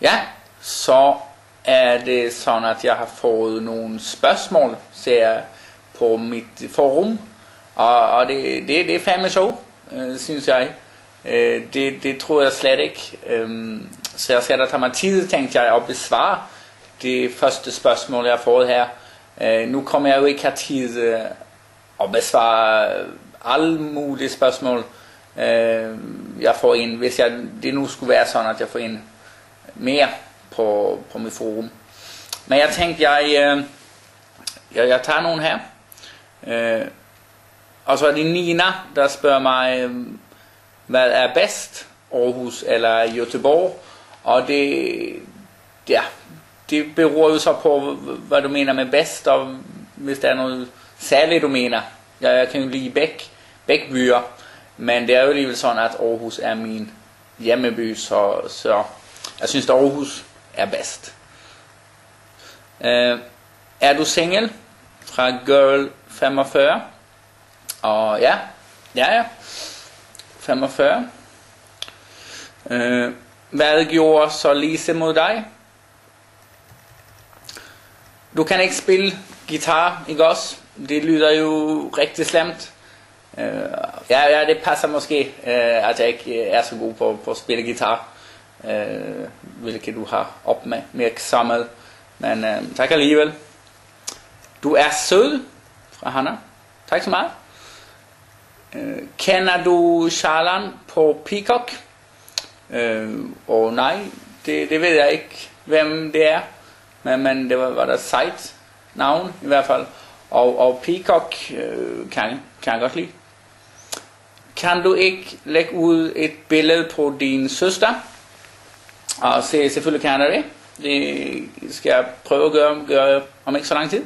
Ja, så er det sådan, at jeg har fået nogle spørgsmål, ser jeg på mit forum. Og det er fandme sjovt, synes jeg. Det tror jeg slet ikke. Så jeg skal da tage mig tid, tænkte jeg, at besvare det første spørgsmål, jeg har fået her. Nu kommer jeg jo ikke have tid at besvare alle mulige spørgsmål, jeg får ind, hvis det nu skulle være sådan, at jeg får ind mere på mit forum. Men jeg tænkte, jeg tager nogle her. Og så er det Nina, der spørger mig, hvad er bedst, Aarhus eller Göteborg? Og det beror jo så på, hvad du mener med bedst, og hvis der er noget særligt, du mener. Jeg kan jo lide begge byer, men det er jo alligevel sådan, at Aarhus er min hjemmeby, så jeg synes, at Aarhus er bedst. Er du single? Fra Girl 45. Og ja. 45. Hvad gjorde så Lise mod dig? Du kan ikke spille guitar, ikke også? Det lyder jo rigtig slemt. Ja, det passer måske, at jeg ikke er så god på at spille guitar. Hvilket du har opmærksommet. Men tak alligevel. Du er sød, fra Hanna. Tak så meget. Kender du Charlan på Peacock? Og nej, det ved jeg ikke, hvem det er. Men det var der site navn i hvert fald. Og Peacock kan jeg godt lide. Kan du ikke lægge ud et billede på din søster? Og selvfølgelig kan jeg det. Det skal jeg prøve at gøre om ikke så lang tid.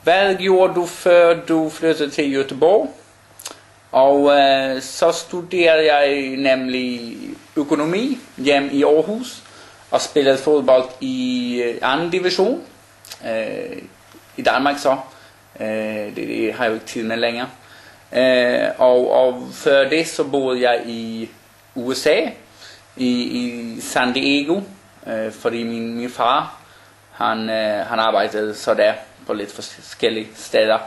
Hvad gjorde du før du flyttede til Göteborg? Og så studerede jeg nemlig økonomi hjemme i Aarhus og spillede fodbold i anden division i Danmark så. Det har jeg jo ikke tid med længere. Og før det så boede jeg i USA, i San Diego, fordi min far han arbejdede så der på lidt forskellige steder.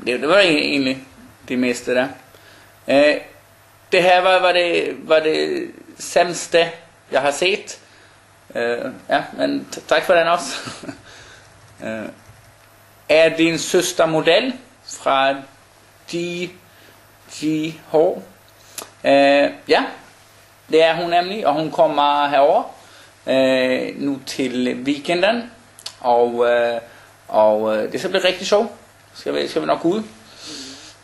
Det var egentlig det meste der. Det her var det sæmste jeg har set. Men tak for den også. Er din søster model fra DGH? Ja, det er hun nemlig, og hun kommer herover nu til weekenden, og det skal blive rigtig sjovt. Skal vi nok ud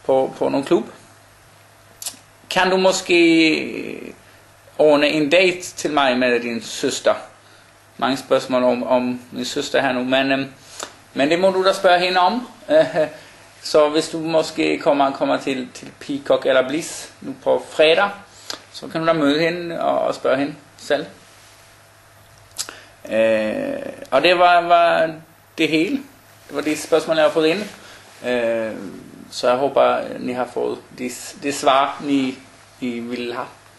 på nogle klub. Kan du måske ordne en date til mig med din søster? Mange spørgsmål om min søster her nu, men det må du da spørge hende om. Så hvis du måske kommer til Peacock eller Bliss nu på fredag, så kan du da møde hende og spørge hende selv. Og det var det hele. Det var de spørgsmål, jeg har fået ind. Så jeg håber, I har fået det svar, I ville have.